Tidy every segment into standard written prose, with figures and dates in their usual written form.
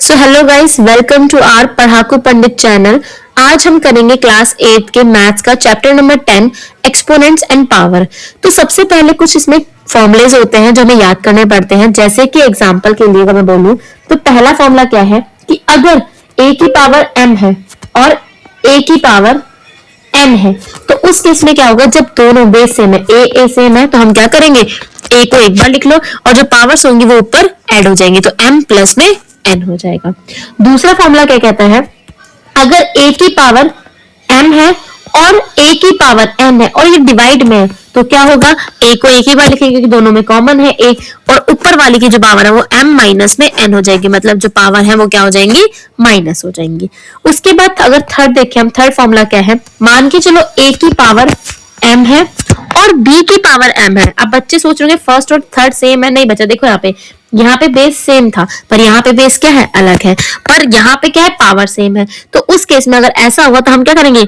So hello guys, welcome to our Padhaku Pandit channel. आज हम करेंगे क्लास 8 के मैथ्स का chapter number 10 exponents and power. तो सबसे पहले कुछ इसमें फॉर्मूलेज होते हैं जो हमें याद करने पड़ते हैं। जैसे कि एग्जांपल के लिए अगर मैं बोलूं तो पहला फॉर्मूला क्या है कि अगर a की पावर m है और a की पावर n है तो उस केस में क्या होगा, जब दोनों बेस सेम है, a सेम है, तो हम क्या करेंगे, a को एक बार लिख लो और जो पावर्स होंगी वो ऊपर ऐड हो जाएंगी, तो m प्लस में n हो जाएगा। दूसरा फॉर्मूला क्या कहता है, अगर a की पावर m है और a की पावर n है और ये डिवाइड में है तो क्या होगा, a को एक ही बार लिखेंगे क्योंकि दोनों में कॉमन है a, और ऊपर वाली की जो पावर है वो m माइनस में n हो जाएगी, मतलब जो पावर है वो क्या हो जाएंगी, माइनस हो जाएंगी। उसके बाद अगर थर्ड देखें हम, थर्ड फॉर्मूला क्या है, मान के चलो a की पावर m है और b की पावर m है। अब बच्चे सोच रहे हैं फर्स्ट और थर्ड सेम है, नहीं बच्चा देखो यहाँ पे बेस सेम था पर यहाँ पे बेस क्या है, अलग है, पर यहाँ पे क्या है, पावर सेम है। तो उस केस में अगर ऐसा हुआ तो हम क्या करेंगे,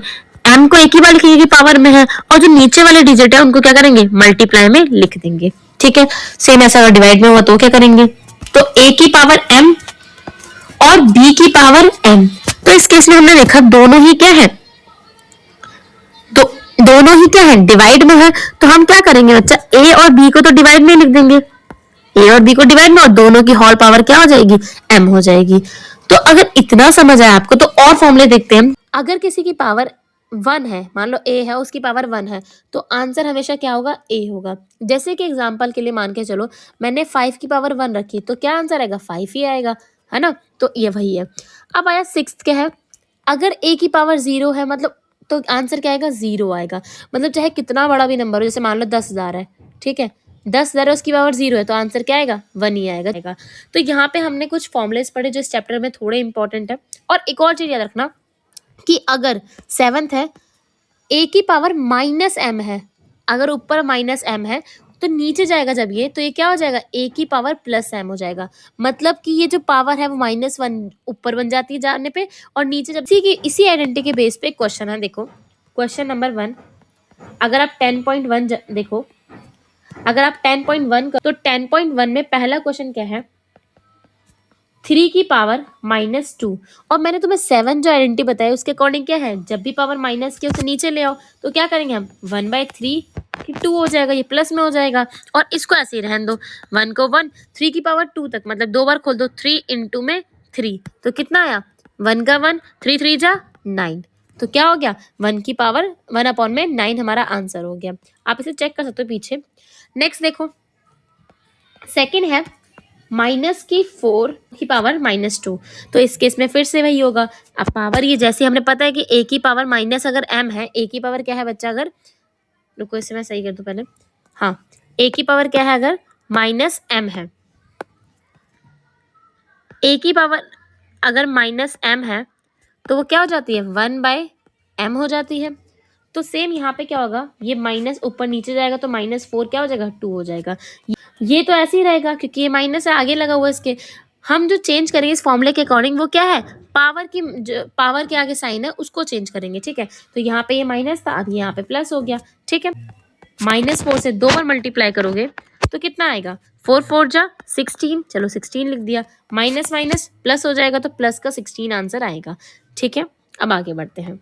m को एक ही बार लिखेंगे कि पावर में है और जो नीचे वाले डिजिट है उनको क्या करेंगे, मल्टीप्लाई में लिख देंगे। ठीक है, सेम ऐसा अगर डिवाइड में हुआ तो क्या करेंगे, तो a की पावर m और b की पावर n। तो इस केस में हमने देखा दोनों ही क्या है, दोनों ही क्या है, डिवाइड में है, तो हम क्या करेंगे बच्चा, a और b को तो डिवाइड में लिख देंगे, a और b को डिवाइड में, और दोनों की होल पावर क्या हो जाएगी, m हो जाएगी। तो अगर इतना समझ आया आपको तो और फॉर्मूले देखते हैं। अगर किसी की पावर 1 है, मान लो a है, उसकी पावर 1 है, तो आंसर हमेशा क्या होगा, a होगा। जैसे कि एग्जांपल के लिए मान के चलो मैंने 5 की पावर 1 रखी तो क्या आंसर आएगा, 5 ही आएगा, है ना। तो ये वही है। अब आया सिक्स्थ क्या है, अगर a की पावर 0 है मतलब तो आंसर क्या आएगा, 0 आएगा। मतलब चाहे कितना बड़ा भी नंबर हो, जैसे मान लो 10,000 है, ठीक है, 10,000 उसकी पावर 0 है तो आंसर क्या आएगा, 1 ही आएगा। तो यहाँ पे हमने कुछ फॉर्मुलेस पढ़े जो इस चैप्टर में थोड़े इंपॉर्टेंट है। और एक और चीज याद रखना कि अगर 7th है, a की पावर माइनस m है, अगर ऊपर माइनस m है तो नीचे जाएगा जब ये, तो ये क्या हो जाएगा, a की पावर प्लस m हो जाएगा। मतलब कि ये जो पावर है वो -1 ऊपर बन जाती है जाने पे, और नीचे जब इसी आइडेंटिटी के बेस पे क्वेश्चन है। देखो क्वेश्चन नंबर 1, अगर आप 10.1 देखो, अगर आप 10.1 तो 10.1 में पहला क्वेश्चन क्या है, 3 की पावर -2, और मैंने तुम्हें 7 जो आइडेंटिटी बताई उसके अकॉर्डिंग क्या है, जब भी पावर माइनस की उसे नीचे ले आओ तो क्या करेंगे हम, 1/3 की 2 हो जाएगा, ये प्लस में हो जाएगा, और इसको ऐसे ही रहने दो, 1 को 1, 3 की पावर 2 तक, मतलब 2 बार खोल दो, 3 इंटू में 3, तो कितना आया, 1 का 1, 3 3 जा 9, तो क्या हो गया, 1 की पावर 1/9 हमारा आंसर हो गया। आप इसे चेक कर सकते हो पीछे। नेक्स्ट देखो, सेकेंड है -4 की पावर -2, तो इस केस में फिर से वही होगा। अब पावर ये जैसे हमने पता है कि a की पावर माइनस अगर m है, a की पावर क्या है बच्चा, अगर रुको इसे मैं सही कर दूं पहले, हाँ, a की पावर क्या है, अगर -m है, a की पावर अगर -m है तो वो क्या हो जाती है, 1/m हो जाती है। तो सेम यहाँ पे क्या होगा, ये माइनस ऊपर नीचे जाएगा तो -4 क्या हो जाएगा, 2 हो जाएगा। ये तो ऐसे ही रहेगा क्योंकि ये माइनस है, आगे लगा हुआ है इसके। हम जो चेंज करेंगे इस फॉर्मूले के अकॉर्डिंग वो क्या है, पावर की पावर के आगे साइन है उसको चेंज करेंगे। ठीक है, तो यहाँ पे ये माइनस था, अब यहाँ पे प्लस हो गया। ठीक है, -4 से 2 बार मल्टीप्लाई करोगे तो कितना आएगा, 4 4 जा 16, चलो 16 लिख दिया, माइनस माइनस प्लस हो जाएगा तो प्लस का 16 आंसर आएगा। ठीक है, अब आगे बढ़ते हैं।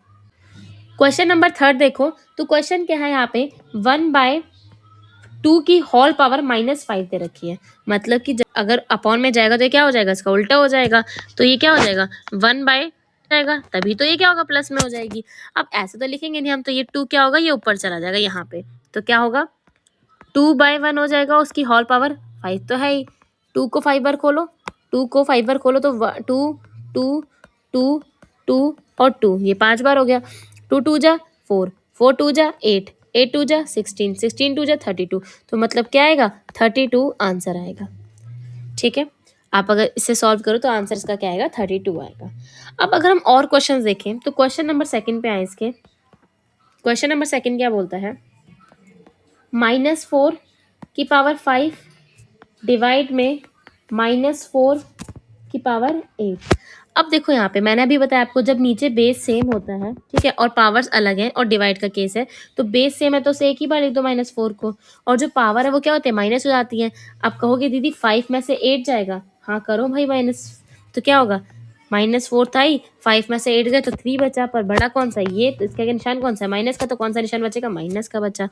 क्वेश्चन नंबर 3 देखो, तो क्वेश्चन क्या है यहाँ पे, 1/2 की होल पावर -5 दे रखी है, मतलब कि अगर अपॉन में जाएगा तो ये क्या हो जाएगा, इसका उल्टा हो जाएगा, तो ये क्या हो जाएगा, 1 जाएगा, तभी तो ये क्या होगा, प्लस में हो जाएगी। अब ऐसे तो लिखेंगे नहीं हम, तो ये 2 क्या होगा, ये ऊपर चला जाएगा यहाँ पे, तो क्या होगा, 2/1 हो जाएगा, उसकी होल पावर 5 तो है ही, 2 को 5 बार खोलो, 2 को 5 बार खोलो तो 2 2 2 2 और 2, ये 5 बार हो गया, 2 2 जा 4, 4 2 जा 8, 8 2 जा 16, 16 2 जा 32, तो मतलब क्या आएगा, 32 आंसर आएगा। ठीक है, आप अगर इसे सॉल्व करो तो आंसर इसका क्या आएगा, 32 आएगा। अब अगर हम और क्वेश्चन देखें तो क्वेश्चन नंबर 2 पे आए इसके। क्वेश्चन नंबर 2 क्या बोलता है, -4 की पावर 5 डिवाइड में -4 की पावर 8। अब देखो यहाँ पे मैंने अभी बताया आपको, जब नीचे बेस सेम होता है, ठीक है, और पावर्स अलग हैं और डिवाइड का केस है, तो बेस सेम है तो से एक ही बार लिख दो -4 को, और जो पावर है वो क्या होती है, माइनस हो जाती है। अब कहोगे दीदी 5 में से 8 जाएगा, हाँ करो भाई, तो क्या होगा, -4 था ही, 5 में से 8 गए तो 3 बचा, पर बड़ा कौन सा है ये, तो इसका निशान कौन सा है, माइनस का, तो कौन सा निशान बचेगा, माइनस का बचा।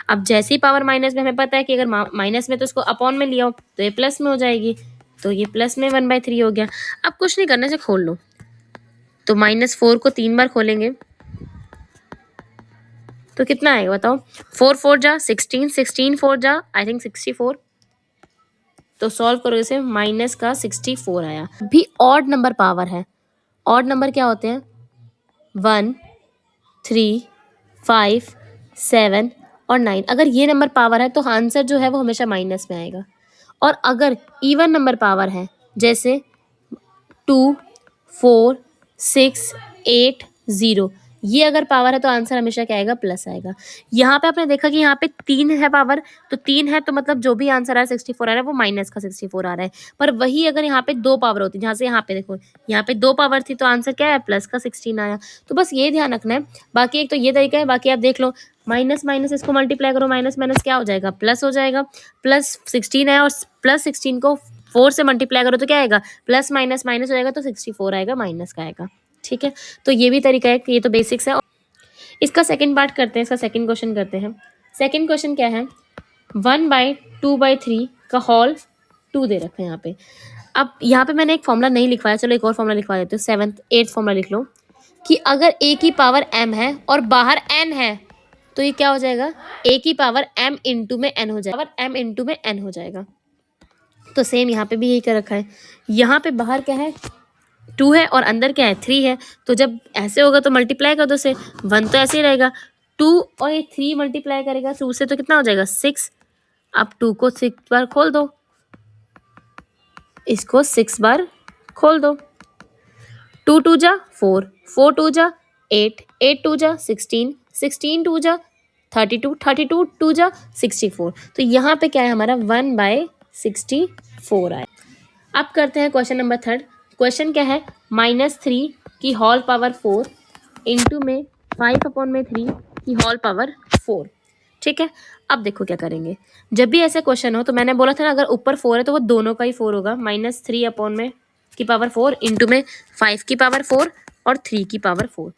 अब जैसे ही पावर माइनस में, हमें पता है कि अगर माइनस में तो उसको अपॉन में लिया हो तो ये प्लस में हो जाएगी, तो ये प्लस में 1/3 हो गया। अब कुछ नहीं करना, से खोल लो, तो -4 को 3 बार खोलेंगे तो कितना आएगा बताओ, 4 4 जा 16, 16 4 जा आई थिंक 64, तो सॉल्व करोगे से माइनस का 64 आया। भी ऑड नंबर पावर है, ऑड नंबर क्या होते हैं, 1 3 5 7 और 9, अगर ये नंबर पावर है तो आंसर जो है वो हमेशा माइनस में आएगा। और अगर इवन नंबर पावर है, जैसे 2 4 6 8 0, ये अगर पावर है तो आंसर हमेशा क्या आएगा, प्लस आएगा। यहाँ पे आपने देखा कि यहाँ पे 3 है पावर, तो 3 है तो मतलब जो भी आंसर आ रहा है 64 आ रहा है वो माइनस का 64 आ रहा है। पर वही अगर यहाँ पे 2 पावर होती, जहाँ से यहाँ पे देखो यहाँ पे 2 पावर थी तो आंसर क्या है, प्लस का 16 आया। तो बस ये ध्यान रखना है। बाकी एक तो ये तरीका है, बाकी आप देख लो, माइनस माइनस इसको मल्टीप्लाई करो, माइनस माइनस क्या हो जाएगा, प्लस हो जाएगा। प्लस 16 है और प्लस 16 को 4 से मल्टीप्लाई करो तो क्या आएगा, प्लस माइनस माइनस हो जाएगा तो 64 आएगा, माइनस का आएगा। ठीक है, तो ये भी तरीका है, ये तो बेसिक्स है। इसका सेकंड पार्ट करते हैं, इसका सेकंड क्वेश्चन करते हैं। सेकंड क्वेश्चन क्या है, 1/2/3 का होल 2 दे रखा है यहाँ पे। अब यहाँ पे मैंने एक फॉर्मूला नहीं लिखवाया, चलो एक और फॉर्मूला लिखवा देते हो, 7th 8th फॉर्मूला लिख लो कि अगर a की पावर m है और बाहर n है तो ये क्या हो जाएगा, a की पावर m इंटू में n हो जाएगा, m इंटू में n हो जाएगा। तो सेम यहाँ पे भी यही कर रखा है, यहाँ पे बाहर क्या है 2 है और अंदर क्या है 3 है, तो जब ऐसे होगा तो मल्टीप्लाई कर दो से, 1 तो ऐसे ही रहेगा, 2 और ये 3 मल्टीप्लाई करेगा 2 से तो कितना हो जाएगा 6। अब 2 को 6 बार खोल दो, इसको 6 बार खोल दो, 2 2 जा 4, 4 2 जा 8, 8 2 जा 16, 16 2 जा 32, 32 2 जा 64। तो यहाँ पे क्या है हमारा 1/64 आया। अब करते हैं क्वेश्चन नंबर 3। क्वेश्चन क्या है, -3 की होल पावर 4 इंटू में 5/3 की होल पावर 4। ठीक है, अब देखो क्या करेंगे, जब भी ऐसे क्वेश्चन हो तो मैंने बोला था ना, अगर ऊपर 4 है तो वो दोनों का ही 4 होगा, -3 में की पावर 4 इंटू में 5 की पावर 4 और 3 की पावर 4।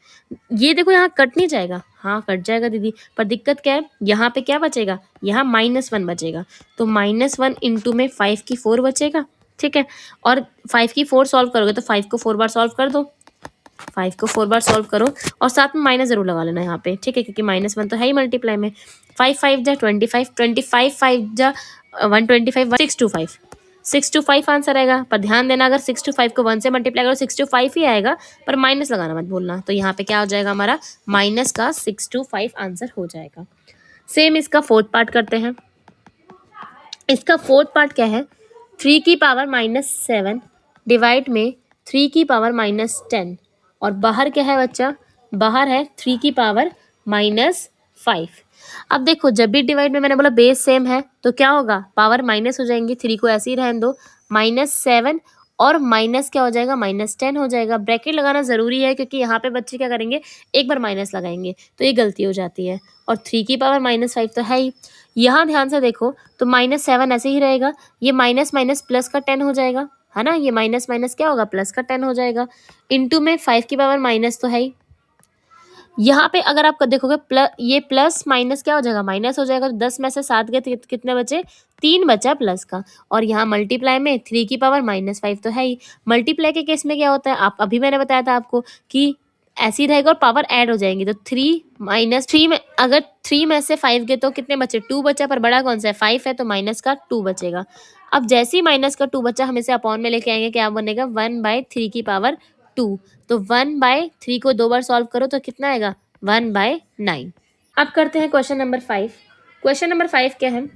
ये देखो यहाँ कट नहीं जाएगा, हाँ कट जाएगा दीदी, पर दिक्कत क्या है, यहाँ पे क्या बचेगा, यहाँ -1 बचेगा, तो -1 इंटू में 5 की 4 बचेगा। ठीक है, और 5 की 4 सॉल्व करोगे तो 5 को 4 बार सॉल्व कर दो, 5 को 4 बार सॉल्व करो और साथ में माइनस जरूर लगा लेना यहाँ पे। ठीक है, क्योंकि -1 तो है ही मल्टीप्लाई में। 5 5 जा 25, 25 5 जा 125, 6 to 5, 6 to 5 आंसर आएगा। पर ध्यान देना, अगर 6 to 5 को 1 से मल्टीप्लाई करो 6 to 5 ही आएगा, पर माइनस लगाना मत भूलना। तो यहाँ पे क्या हो जाएगा हमारा, माइनस का 6 to 5 आंसर हो जाएगा। सेम इसका फोर्थ पार्ट करते हैं। इसका फोर्थ पार्ट क्या है, 3 की पावर -7 डिवाइड में 3 की पावर -10, और बाहर क्या है बच्चा, बाहर है 3 की पावर -5। अब देखो, जब भी डिवाइड में मैंने बोला बेस सेम है तो क्या होगा, पावर माइनस हो जाएंगी, 3 को ऐसे ही रहने दो, -7 और माइनस क्या हो जाएगा, -10 हो जाएगा। ब्रैकेट लगाना ज़रूरी है क्योंकि यहाँ पे बच्चे क्या करेंगे, एक बार माइनस लगाएंगे तो ये गलती हो जाती है। और 3 की पावर -5 तो है ही, यहाँ ध्यान से देखो तो -7 ऐसे ही रहेगा, ये माइनस माइनस प्लस का 10 हो जाएगा, है ना, ये माइनस माइनस क्या होगा, प्लस का 10 हो जाएगा। इंटू में 5 की पावर माइनस तो है ही, यहाँ पे अगर आप देखोगे ये प्लस माइनस क्या हो जाएगा, माइनस हो जाएगा। तो 10 में से 7 गए तो कितने बचे, 3 बचा प्लस का। और यहाँ मल्टीप्लाई में 3 की पावर -5 तो है ही। मल्टीप्लाई के केस में क्या होता है, आप अभी मैंने बताया था आपको कि ऐसे ही रहेगा और पावर ऐड हो जाएंगी। तो 3 में अगर 3 में से 5 गए तो कितने बचे, 2 बचा, पर बड़ा कौन सा है, 5 है, तो माइनस का 2 बचेगा। अब जैसे ही माइनस का 2 बचा, हम इसे अपॉन में लेके आएंगे, क्या बनेगा, 1/3 की पावर 2। तो 1/3 को 2 बार सॉल्व करो तो कितना आएगा, 1/9। अब करते हैं क्वेश्चन नंबर 5। क्वेश्चन नंबर 5 क्या है,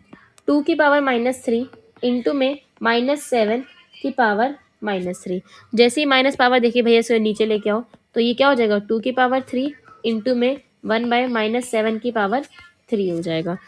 2 की पावर -3 इंटू में -7 की पावर -3। जैसे ही माइनस पावर देखिए भैया इसे नीचे लेके आओ, तो ये क्या हो जाएगा, 2 की पावर 3 इंटू में 1/-7 की पावर 3 हो जाएगा।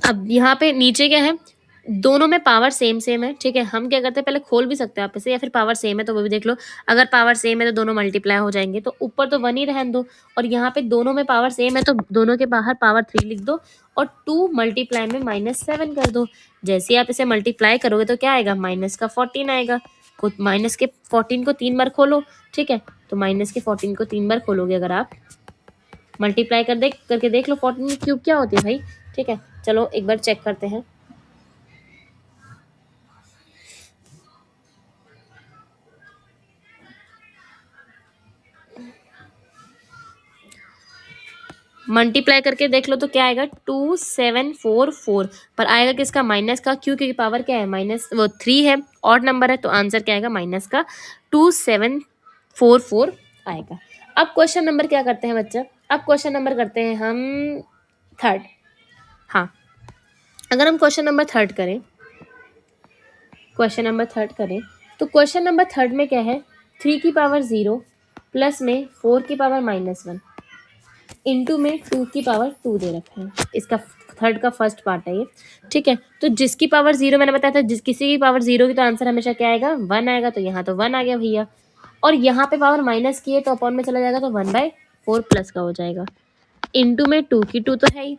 अब यहाँ पे नीचे क्या है, दोनों में पावर सेम सेम है। ठीक है, हम क्या करते हैं, पहले खोल भी सकते हैं आप इसे, या फिर पावर सेम है तो वो भी देख लो। अगर पावर सेम है तो दोनों मल्टीप्लाई हो जाएंगे, तो ऊपर तो 1 ही रहने दो, और यहाँ पे दोनों में पावर सेम है तो दोनों के बाहर पावर 3 लिख दो, और 2 मल्टीप्लाई में -7 कर दो। जैसे ही आप इसे मल्टीप्लाई करोगे तो क्या आएगा, -14 आएगा। को माइनस के 14 को 3 बार खोलो, ठीक है, तो माइनस के 14 को 3 बार खोलोगे अगर आप, मल्टीप्लाई करके देख लो 14 की क्यूब क्या होती है भाई, ठीक है। चलो एक बार चेक करते हैं। मल्टीप्लाई करके देख लो तो क्या आएगा 2744, पर आएगा किसका, माइनस का, क्यों, क्योंकि पावर क्या है माइनस, वो 3 है, ऑड नंबर है, तो आंसर क्या आएगा माइनस का 2744 आएगा। अब क्वेश्चन नंबर क्या करते हैं बच्चा, अब क्वेश्चन नंबर करते हैं हम थर्ड। हाँ, अगर हम क्वेश्चन नंबर थर्ड करें, तो क्वेश्चन नंबर थर्ड में क्या है, 3 की पावर 0 प्लस में 4 की पावर -1 इंटू में 2 की पावर 2 दे रखा है। इसका थर्ड का फर्स्ट पार्ट है ये, ठीक है। तो जिसकी पावर 0 मैंने बताया था, किसी की पावर 0 की तो आंसर हमेशा क्या आएगा 1 आएगा, तो यहाँ तो 1 आ गया भैया। और यहाँ पे पावर माइनस की है तो अपॉन में चला जाएगा, तो 1/4 प्लस का हो जाएगा, इंटू में 2 की 2 तो है ही,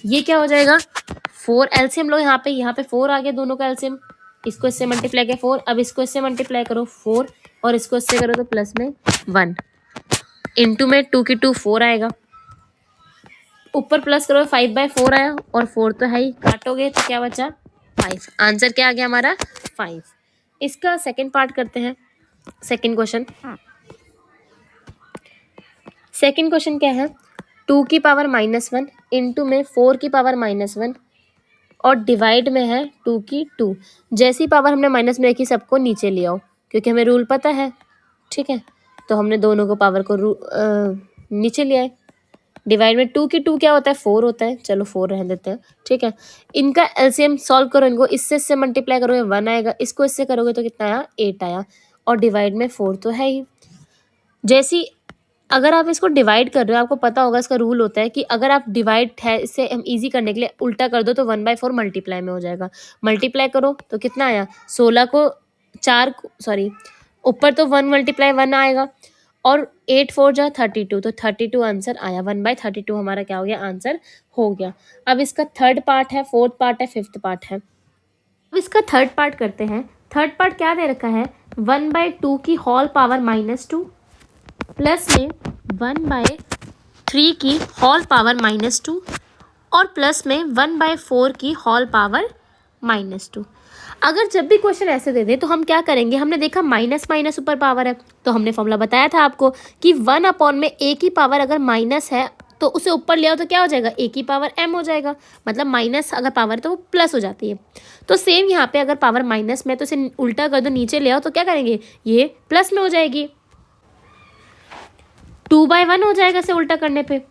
ये क्या हो जाएगा 4, एलसीएम लो यहाँ पे 4 आ गया, दोनों का एलसीएम, इसको इससे मल्टीप्लाई किया 4, अब इसको इससे मल्टीप्लाई करो 4 और इसको इससे करो तो प्लस में 1, इंटू में 2 की 2 4 आएगा, ऊपर प्लस करो 5/4 आया, और 4 तो है ही, काटोगे तो क्या बचा 5, आंसर क्या आ गया हमारा 5। इसका सेकंड पार्ट करते हैं, सेकंड क्वेश्चन क्या है, 2 की पावर -1 इंटू में 4 की पावर -1 और डिवाइड में है 2 की 2। जैसी पावर हमने माइनस में रखी सबको नीचे ले आओ, क्योंकि हमें रूल पता है, ठीक है, तो हमने दोनों को पावर को नीचे ले आए। डिवाइड में 2 की 2 क्या होता है 4 होता है, चलो 4 रहने देते हैं, ठीक है। इनका एलसीएम सॉल्व करो, इनको इससे मल्टीप्लाई करोगे 1 आएगा, इसको इससे करोगे तो कितना आया 8 आया, और डिवाइड में 4 तो है ही। जैसी अगर आप इसको डिवाइड कर रहे हो, आपको पता होगा इसका रूल होता है कि अगर आप डिवाइड है, इससे हम इजी करने के लिए उल्टा कर दो तो 1/4 मल्टीप्लाई में हो जाएगा। मल्टीप्लाई करो तो कितना आया 16 को 4 सॉरी ऊपर तो 1 मल्टीप्लाई 1 आएगा, और 8 4 जा 32, तो 32 आंसर आया, 1/32 हमारा क्या हो गया आंसर हो गया। अब इसका थर्ड पार्ट है, फोर्थ पार्ट है, फिफ्थ पार्ट है। अब इसका थर्ड पार्ट करते हैं। थर्ड पार्ट क्या दे रखा है 1/2 की होल पावर -2 प्लस में 1/3 की होल पावर -2 और प्लस में 1/4 की होल पावर -2। अगर जब भी क्वेश्चन ऐसे दे दे तो हम क्या करेंगे, हमने देखा माइनस माइनस ऊपर पावर है, तो हमने फॉर्मूला बताया था आपको कि 1 में a की पावर अगर माइनस है तो उसे ऊपर ले आओ तो क्या हो जाएगा a की पावर m हो जाएगा, मतलब माइनस अगर पावर है तो वो प्लस हो जाती है। तो सेम यहाँ पे अगर पावर माइनस में तो इसे उल्टा कर दो, नीचे ले आओ तो क्या करेंगे ये प्लस में हो जाएगी, 2/1 हो जाएगा इसे उल्टा करने पे।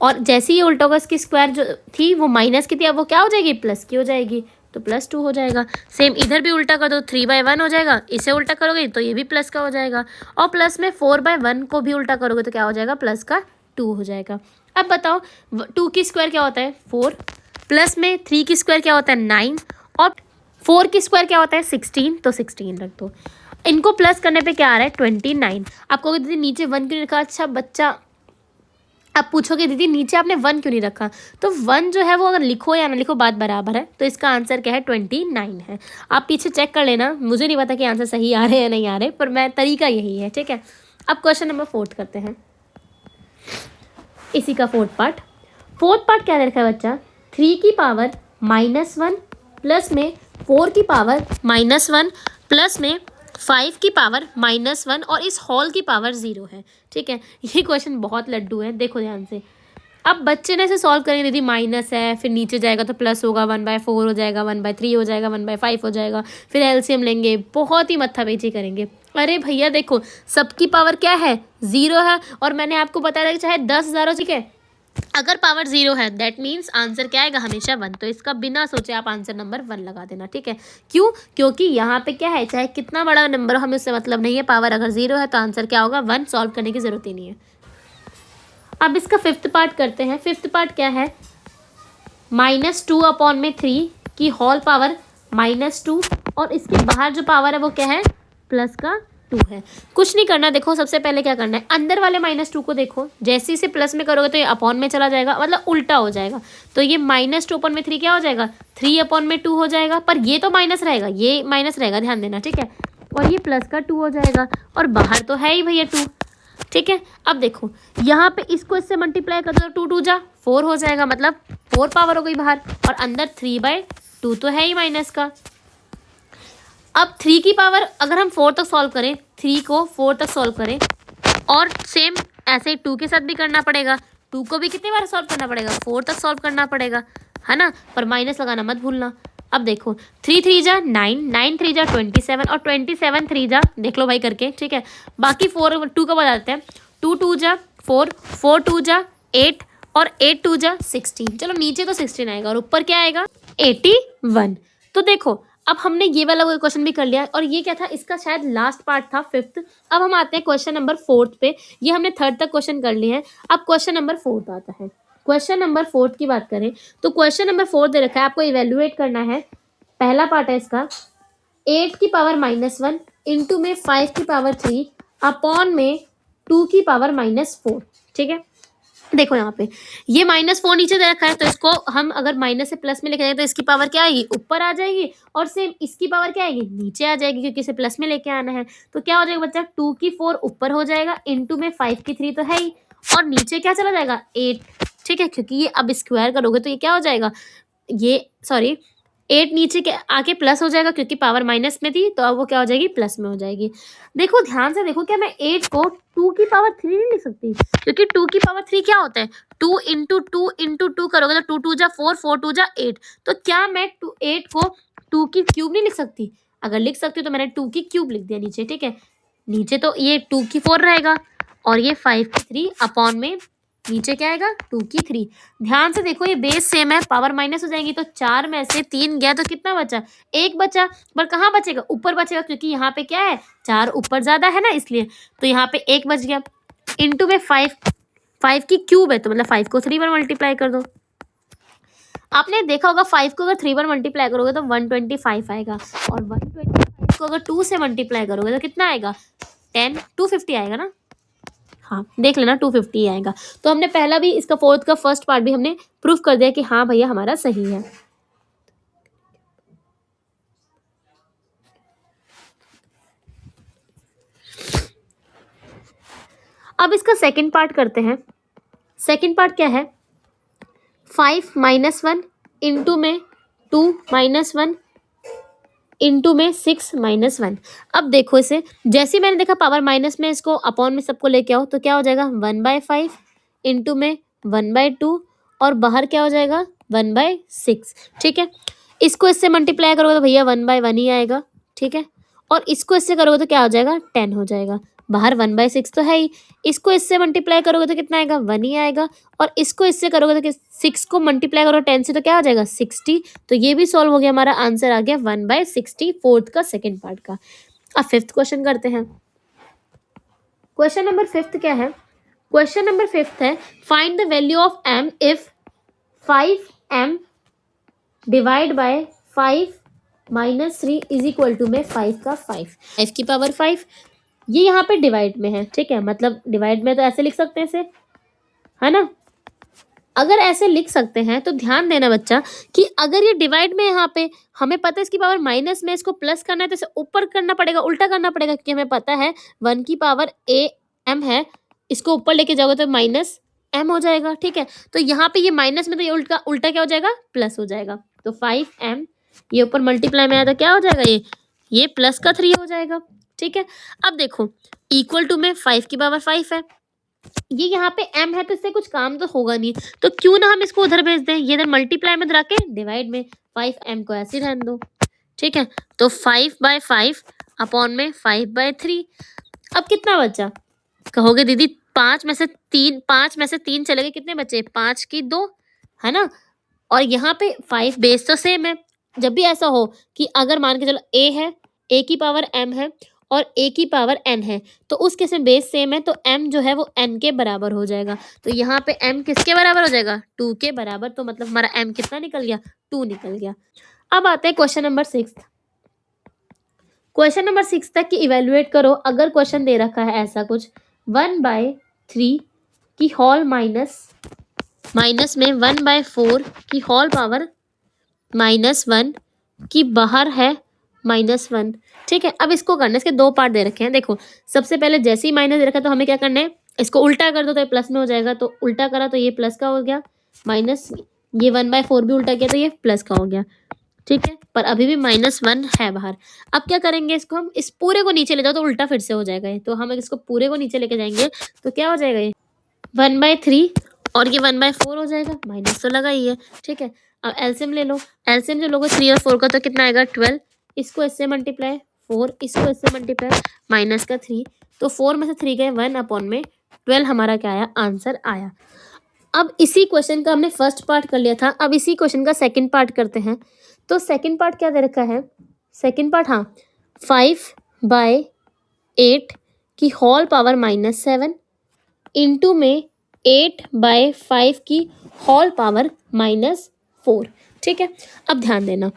और जैसे ही ये उल्टा होगा इसकी स्क्वायर जो थी वो माइनस की थी, अब वो क्या हो जाएगी प्लस की हो जाएगी, तो +2 हो जाएगा। सेम इधर भी उल्टा कर दो 3/1 हो जाएगा, इसे उल्टा करोगे तो ये भी प्लस का हो जाएगा, और प्लस में 4/1 को भी उल्टा करोगे तो क्या हो जाएगा +2 हो जाएगा। अब बताओ 2 की स्क्वायर क्या होता है 4, प्लस में 3 की स्क्वायर क्या होता है 9, और 4 की स्क्वायर क्या होता है 16, तो 16 रख दो। इनको प्लस करने पे क्या आ रहा है 29। आपको दीदी नीचे 1 क्यों रखा, अच्छा बच्चा आप पूछोगे दीदी नीचे आपने 1 क्यों नहीं रखा, तो 1 जो है वो अगर लिखो या ना लिखो बात बराबर है, तो इसका आंसर क्या है 29 है। आप पीछे चेक कर लेना, मुझे नहीं पता कि आंसर सही आ रहे हैं या नहीं आ रहे, पर मैं तरीका यही है, ठीक है। अब क्वेश्चन नंबर 4 करते हैं, इसी का फोर्थ पार्ट क्या रखा है बच्चा, 3 की पावर -1 प्लस में 4 की पावर -1 प्लस में 5 की पावर -1 और इस होल की पावर 0 है, ठीक है। ये क्वेश्चन बहुत लड्डू है, देखो ध्यान से। अब बच्चे ने इसे सॉल्व करेंगे, दीदी माइनस है फिर नीचे जाएगा तो प्लस होगा, 1/4 हो जाएगा, 1/3 हो जाएगा, 1/5 हो जाएगा, फिर एलसीएम लेंगे, बहुत ही मत्थापेची करेंगे। अरे भैया देखो सबकी पावर क्या है 0 है, और मैंने आपको बताया था कि चाहे 10,000 हो, ठीक है, अगर पावर 0 है दैट मीन्स आंसर क्या आएगा हमेशा 1, तो इसका बिना सोचे आप आंसर नंबर 1 लगा देना, ठीक है। क्यों, क्योंकि यहाँ पे क्या है चाहे कितना बड़ा नंबर हो हमें उससे मतलब नहीं है, पावर अगर 0 है तो आंसर क्या होगा 1, सॉल्व करने की जरूरत ही नहीं है। अब इसका फिफ्थ पार्ट करते हैं। फिफ्थ पार्ट क्या है -2/3 की होल पावर -2 और इसके बाहर जो पावर है वो क्या है प्लस का 2 है। कुछ नहीं करना, देखो सबसे पहले क्या करना है, अंदर वाले -2 को देखो, जैसे इसे प्लस में करोगे तो ये अपॉन में चला जाएगा, मतलब उल्टा हो जाएगा, तो ये -2/3 क्या हो जाएगा 3/2 हो जाएगा, पर ये तो माइनस रहेगा, ये माइनस रहेगा, ध्यान देना, ठीक है। और ये प्लस का 2 हो जाएगा, और बाहर तो है ही भैया 2। ठीक है, अब देखो यहाँ पे इसको इससे मल्टीप्लाई कर दो, 2 2 जा 4 हो जाएगा, मतलब 4 पावर हो गई बाहर, और अंदर 3/2 तो है ही माइनस का। अब 3 की पावर अगर हम 4 तक सॉल्व करें, 3 को 4 तक सॉल्व करें, और सेम ऐसे ही 2 के साथ भी करना पड़ेगा, 2 को भी कितनी बार सॉल्व करना पड़ेगा, 4 तक सॉल्व करना पड़ेगा, है ना, पर माइनस लगाना मत भूलना। अब देखो 3 3 जा 9, 9 3 जा 27, और 27 3 जा देख लो भाई करके, ठीक है। बाकी 4 2 का बता देते हैं, 2 2 जा 4, 4 2 जा 8, और 8 2 जा 16। चलो नीचे तो 16 आएगा और ऊपर क्या आएगा 81। तो देखो अब हमने ये वाला क्वेश्चन भी कर लिया, और ये क्या था, इसका शायद लास्ट पार्ट था 5th। अब हम आते हैं क्वेश्चन नंबर 4 पे। ये हमने 3rd तक क्वेश्चन कर लिए हैं, अब क्वेश्चन नंबर 4 आता है। क्वेश्चन नंबर 4 की बात करें तो क्वेश्चन नंबर 4 दे रखा है, आपको इवेल्युएट करना है। पहला पार्ट है इसका 8 की पावर -1 इंटू में 5 की पावर 3 अपॉन में 2 की पावर -4। ठीक है, देखो यहाँ पे ये -4 नीचे दे रखा है, तो इसको हम अगर माइनस से प्लस में लेके जाएंगे तो इसकी पावर क्या आएगी, ऊपर आ जाएगी, और सेम इसकी पावर क्या आएगी, नीचे आ जाएगी, क्योंकि इसे प्लस में लेके आना है। तो क्या हो जाएगा बच्चा, 2 की 4 ऊपर हो जाएगा, इंटू में 5 की 3 तो है ही, और नीचे क्या चला जाएगा 8। ठीक है, क्योंकि ये अब स्क्वायर करोगे तो ये क्या हो जाएगा, ये सॉरी 8 नीचे के आके प्लस हो जाएगा, क्योंकि पावर माइनस में थी, तो अब वो क्या हो जाएगी, प्लस में हो जाएगी। देखो ध्यान से देखो, क्या मैं 8 को 2 की पावर 3 नहीं लिख सकती, क्योंकि 2 की पावर 3 क्या होता है, 2 इंटू 2 इंटू 2 करोगे तो 2 2 जा 4, 4 2 जा 8। तो क्या मैं 8 को 2 की क्यूब नहीं लिख सकती, अगर लिख सकती हूँ तो मैंने 2 की क्यूब लिख दिया नीचे। ठीक है, नीचे तो ये 2 की 4 रहेगा, और ये 5 की 3 अपॉन में नीचे क्या आएगा 2 की 3। ध्यान से देखो ये बेस सेम है, पावर माइनस हो जाएंगी, तो 4 में से 3 गया तो कितना बचा, 1 बचा, पर कहाँ बचेगा, ऊपर बचेगा, क्योंकि यहाँ पे क्या है 4 ऊपर ज्यादा है ना, इसलिए तो यहाँ पे 1 बच गया। इंटू में 5 की क्यूब है, तो मतलब 5 को 3 बार मल्टीप्लाई कर दो। आपने देखा होगा 5 को अगर 3 बार मल्टीप्लाई करोगे तो 125 आएगा, और 125 को अगर 2 से मल्टीप्लाई करोगे तो कितना आएगा 10, 250 आएगा ना। हाँ देख लेना 250 आएगा। तो हमने पहला भी इसका 4th का फर्स्ट पार्ट भी हमने प्रूफ कर दिया कि हाँ भैया हमारा सही है। अब इसका सेकंड पार्ट करते हैं। सेकंड पार्ट क्या है, 5 -1 इंटू में 2 -1 इंटू में 6 -1। अब देखो इसे जैसे मैंने देखा पावर माइनस में इसको अपॉन में सबको लेके आओ, तो क्या हो जाएगा 1/5 इंटू में 1/2, और बाहर क्या हो जाएगा 1/6। ठीक है, इसको इससे मल्टीप्लाई करोगे तो भैया 1/1 ही आएगा। ठीक है, और इसको इससे करोगे तो क्या हो जाएगा 10 हो जाएगा, बाहर 1/6 तो है ही, इसको इससे मल्टीप्लाई करोगे तो कितना आएगा 1 ही आएगा, और इसको इससे करोगे तो 6 को मल्टीप्लाई करो 10 से तो क्या हो जाएगा 60। तो ये भी सॉल्व हो गया, हमारा आंसर आ गया 1/60 4th का सेकंड पार्ट का। अब 5th क्वेश्चन करते हैं। क्वेश्चन नंबर 5th क्या है, क्वेश्चन नंबर 5th है find the value of m if 5m divide by 5 -3 is equal to में 5 का 5 की पावर 5। ये यहाँ पे डिवाइड में है, ठीक है, मतलब डिवाइड में तो ऐसे लिख सकते हैं इसे, है ना। अगर ऐसे लिख सकते हैं तो ध्यान देना बच्चा कि अगर ये डिवाइड में यहाँ पे हमें पता है इसकी पावर माइनस में, इसको प्लस करना है तो इसे ऊपर करना पड़ेगा, उल्टा करना पड़ेगा, क्योंकि हमें पता है 1 की पावर m है, इसको ऊपर लेके जाओगे तो -m हो जाएगा। ठीक है, तो यहाँ पे ये माइनस में तो ये उल्टा क्या हो जाएगा प्लस हो जाएगा, तो 5m ये ऊपर मल्टीप्लाई में आया तो क्या हो जाएगा ये प्लस का 3 हो जाएगा। ठीक है, अब देखो इक्वल टू में 5 की पावर 5 है, ये यहाँ पे m है तो इससे कुछ काम तो होगा नहीं, तो क्यों ना हम इसको उधर भेज दें, ये इधर मल्टीप्लाई में रख के डिवाइड में 5m को ऐसे रहने दो। ठीक है, तो 5/5 अपॉन में 5/3। अब कितना बचा, कहोगे दीदी 5 में से 3 चले गए, कितने बचे 5 की 2, है ना, और यहाँ पे 5 बेस तो सेम है। जब भी ऐसा हो कि अगर मान के चलो a है, a की पावर m है और a की पावर n है, तो उस केस में बेस सेम है, तो m जो है वो n के बराबर हो जाएगा। तो यहाँ पे m किसके बराबर हो जाएगा 2 के बराबर, तो मतलब हमारा m कितना निकल गया 2 निकल गया। अब आते हैं क्वेश्चन नंबर 6। क्वेश्चन नंबर 6 तक की इवेल्युएट करो। अगर क्वेश्चन दे रखा है ऐसा कुछ 1/3 की होल माइनस में 1/4 की होल पावर -1 की बाहर है -1। ठीक है, अब इसको करना है, इसके दो पार्ट दे रखे हैं। देखो सबसे पहले जैसे ही माइनस दे रखा है तो हमें क्या करना है, इसको उल्टा कर दो तो ये प्लस में हो जाएगा, तो उल्टा करा तो ये प्लस का हो गया, माइनस ये 1/4 भी उल्टा किया तो ये प्लस का हो गया। ठीक है, पर अभी भी -1 है बाहर। अब क्या करेंगे, इसको हम इस पूरे को नीचे ले जाओ तो उल्टा फिर से हो जाएगा ये, तो हम इसको पूरे को नीचे लेके जाएंगे तो क्या हो जाएगा, ये 1/3 और ये 1/4 हो जाएगा, माइनस तो लगा ही है। ठीक है, अब एलसीएम ले लो, एलसीएम जो लोगे 3 और 4 का तो कितना आएगा 12, इसको इससे मल्टीप्लाई 4, इसको इससे मल्टीप्लाई माइनस का 3, तो 4 में से 3 गए 1/12 हमारा क्या आया, आंसर आया। अब इसी क्वेश्चन का हमने फर्स्ट पार्ट कर लिया था, अब इसी क्वेश्चन का सेकंड पार्ट करते हैं। तो सेकंड पार्ट क्या दे रखा है, सेकंड पार्ट, हाँ 5/8 की होल पावर -7 इंटू में 8/5 की होल पावर -4। ठीक है, अब ध्यान देना,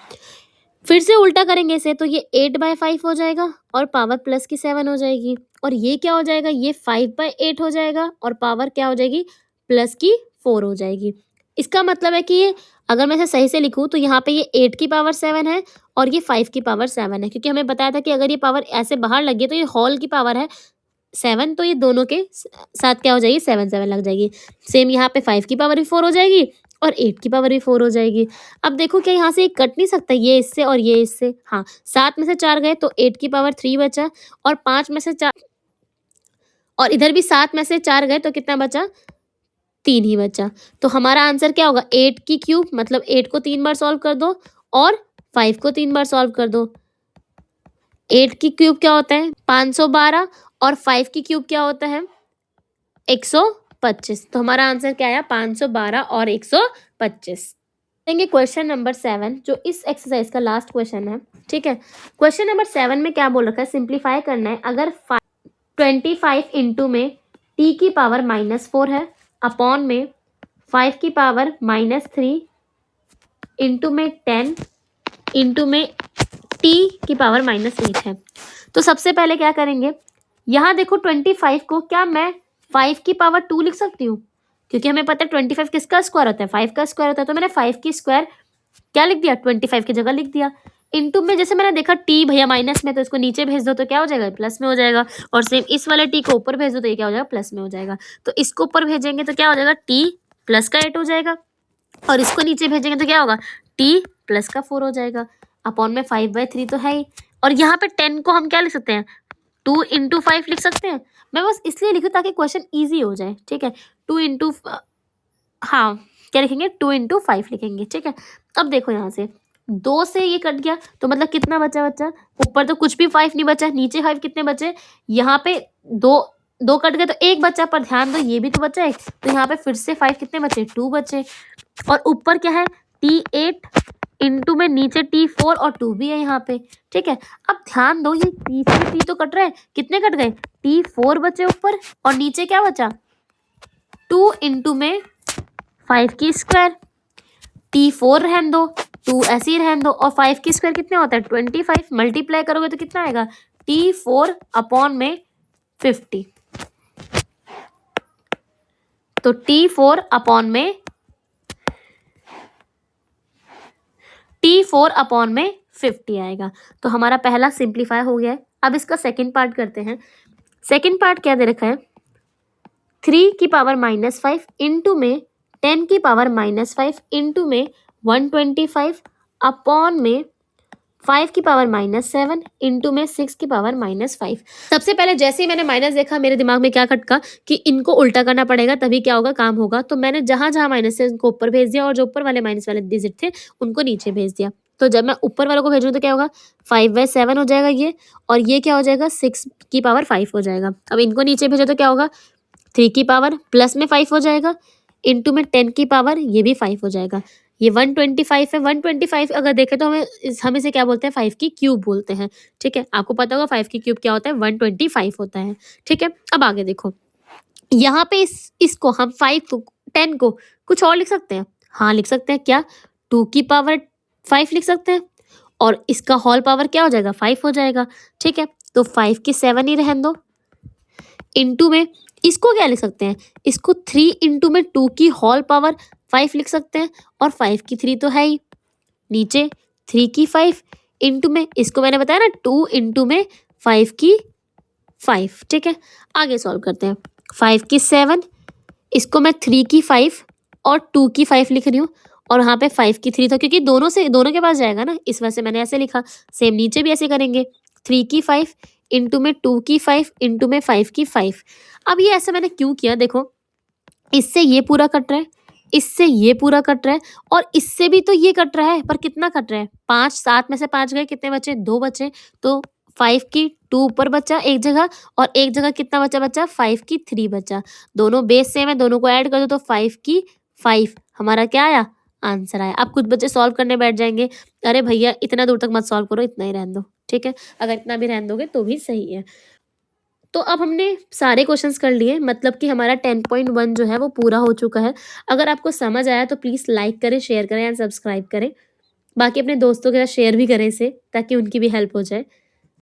फिर से उल्टा करेंगे इसे तो ये 8/5 हो जाएगा और पावर प्लस की 7 हो जाएगी, और ये क्या हो जाएगा, ये 5/8 हो जाएगा और पावर क्या हो जाएगी, प्लस की 4 हो जाएगी। इसका मतलब है कि ये अगर मैं इसे सही से लिखूं तो यहाँ पे ये 8 की पावर 7 है और ये 5 की पावर 7 है, क्योंकि हमें बताया था कि अगर ये पावर ऐसे बाहर लगी है तो ये होल की पावर है 7, तो ये दोनों के साथ क्या हो जाएगी, 7 लग जाएगी। सेम यहाँ पे 5 की पावर भी 4 हो जाएगी और 8 की पावर भी 4 हो जाएगी। अब देखो क्या यहाँ से एक कट नहीं सकता, ये इससे और ये इससे, हाँ 7 में से 4 गए तो 8 की पावर 3 बचा, और 5 में से 4 और इधर भी 7 में से 4 गए तो कितना बचा, 3 ही बचा। तो हमारा आंसर क्या होगा, 8 की क्यूब, मतलब 8 को 3 बार सॉल्व कर दो और 5 को 3 बार सॉल्व कर दो। 8 की क्यूब क्या होता है 512 और 5 की क्यूब क्या होता है 125। तो हमारा आंसर क्या आया, 512 और 125। देंगे क्वेश्चन नंबर 7 जो इस एक्सरसाइज का लास्ट क्वेश्चन है। ठीक है, क्वेश्चन नंबर 7 में क्या बोल रखा है, सिंप्लीफाई करना है। अगर 25 इंटू में t की पावर -4 है अपॉन में 5 की पावर -3 इंटू में 10 इंटू में t की पावर -8 है। तो सबसे पहले क्या करेंगे, यहाँ देखो 25 को क्या मैं 5 की पावर 2 लिख सकती हूँ, क्योंकि हमें पता है 25 किसका स्क्वायर होता है, 5 का स्क्वायर होता है, तो मैंने 5 की स्क्वायर क्या लिख दिया, 25 की जगह लिख दिया। इंटू में जैसे मैंने देखा t भैया माइनस में, तो इसको नीचे भेज दो तो क्या हो जाएगा, प्लस में हो जाएगा, और सेम इस वाले t को ऊपर भेज दो तो ये क्या हो जाएगा, प्लस में हो जाएगा। तो इसको ऊपर भेजेंगे तो क्या हो जाएगा, t प्लस का 8 हो जाएगा, और इसको नीचे भेजेंगे तो क्या होगा, t प्लस का 4 हो जाएगा, अपॉन में 5/3 तो है ही। और यहाँ पे 10 को हम क्या लिख सकते हैं, 2 इंटू 5 लिख सकते हैं। मैं बस इसलिए लिखूँ ताकि क्वेश्चन ईजी हो जाए। ठीक है, 2 इंटू, हाँ क्या लिखेंगे, 2 इंटू 5 लिखेंगे। ठीक है, अब देखो यहाँ से 2 से ये कट गया तो मतलब कितना बचा, ऊपर तो कुछ भी 5 नहीं बचा, नीचे 5 कितने बचे, यहाँ पे 2 कट गए तो 1 बचा, पर ध्यान दो ये भी तो बचा है, तो यहाँ पे फिर से 5 कितने बचे, 2 बचे, और ऊपर क्या है T8 इंटू में नीचे T4 और 2 भी है यहाँ पे। ठीक है, अब ध्यान दो ये T से T तो कट रहा है, कितने कट गए, T4 बचे ऊपर और नीचे क्या बचा, 2 इंटू में 5 की स्क्वायर, T4 रहने दो, 2 ऐसे ही रहने दो, और 5 की स्क्वायर कितने होता है 25, मल्टीप्लाई करोगे तो कितना आएगा, T4 अपॉन में 50, तो T4 अपॉन में 50 आएगा। तो हमारा पहला सिंप्लीफाई हो गया है। अब इसका सेकंड पार्ट करते हैं। सेकंड पार्ट क्या दे रखा है, 3 की पावर -5 इंटू में 10 की पावर -5 इंटू में 125 अपॉन में 5 की पावर -7 इंटू में 6 की पावर -5। सबसे पहले जैसे ही मैंने माइनस देखा मेरे दिमाग में क्या खटका कि इनको उल्टा करना पड़ेगा तभी क्या होगा, काम होगा। तो मैंने जहां जहां माइनस है उनको ऊपर भेज दिया और जो ऊपर वाले माइनस वाले डिजिट थे उनको नीचे भेज दिया। तो जब मैं ऊपर वालों को भेजूँ तो क्या होगा, 5/7 हो जाएगा ये, और ये क्या हो जाएगा 6 की पावर 5 हो जाएगा। अब इनको नीचे भेजो तो क्या होगा, 3 की पावर प्लस में 5 हो जाएगा, इंटू में 10 की पावर ये भी 5 हो जाएगा। ये 125 है, 125 अगर देखें तो हम इसे क्या बोलते हैं, 5 की क्यूब बोलते हैं। ठीक है, आपको पता होगा 5 की क्यूब क्या होता है, 125 होता है। ठीक है, अब आगे देखो, यहाँ पे इसको हम 5 को 10 को कुछ और लिख सकते हैं, हाँ लिख सकते हैं, क्या 2 की पावर 5 लिख सकते हैं, और इसका होल पावर क्या हो जाएगा 5 हो जाएगा। ठीक है, तो 5 की 7 ही रहने दो, इंटू में इसको क्या लिख सकते हैं, इसको 3 इंटू में 2 की होल पावर 5 लिख सकते हैं, और 5 की 3 तो है ही, नीचे 3 की 5 इंटू में इसको मैंने बताया ना 2 इंटू में 5 की 5, ठीक है। आगे सॉल्व करते हैं। 5 की 7, इसको मैं 3 की 5 और 2 की 5 लिख रही हूँ और यहाँ पे 5 की 3 था क्योंकि दोनों के पास जाएगा ना, इस वजह से मैंने ऐसे लिखा। सेम नीचे भी ऐसे करेंगे, 3 की 5 इंटू में 2 की 5 इंटू में 5 की 5। अब ये ऐसा मैंने क्यों किया, देखो इससे ये पूरा कट रहा है, इससे ये पूरा कट रहा है और इससे भी तो ये कट रहा है, पर कितना कट रहा है 5, 7 में से 5 गए, कितने बचे 2 बचे। तो 5 की 2 ऊपर बचा एक जगह और एक जगह कितना बचा 5 की 3 बचा। दोनों बेस सेम है, दोनों को ऐड कर दो तो 5 की 5 हमारा क्या आया, आंसर आया। अब कुछ बच्चे सॉल्व करने बैठ जाएंगे, अरे भैया इतना दूर तक मत सॉल्व करो, इतना ही रहने दो, ठीक है। अगर इतना भी रहने दोगे तो भी सही है। तो अब हमने सारे क्वेश्चंस कर लिए, मतलब कि हमारा 10.1 जो है वो पूरा हो चुका है। अगर आपको समझ आया तो प्लीज़ लाइक करें, शेयर करें एंड सब्सक्राइब करें। बाकी अपने दोस्तों के साथ शेयर भी करें इसे, ताकि उनकी भी हेल्प हो जाए।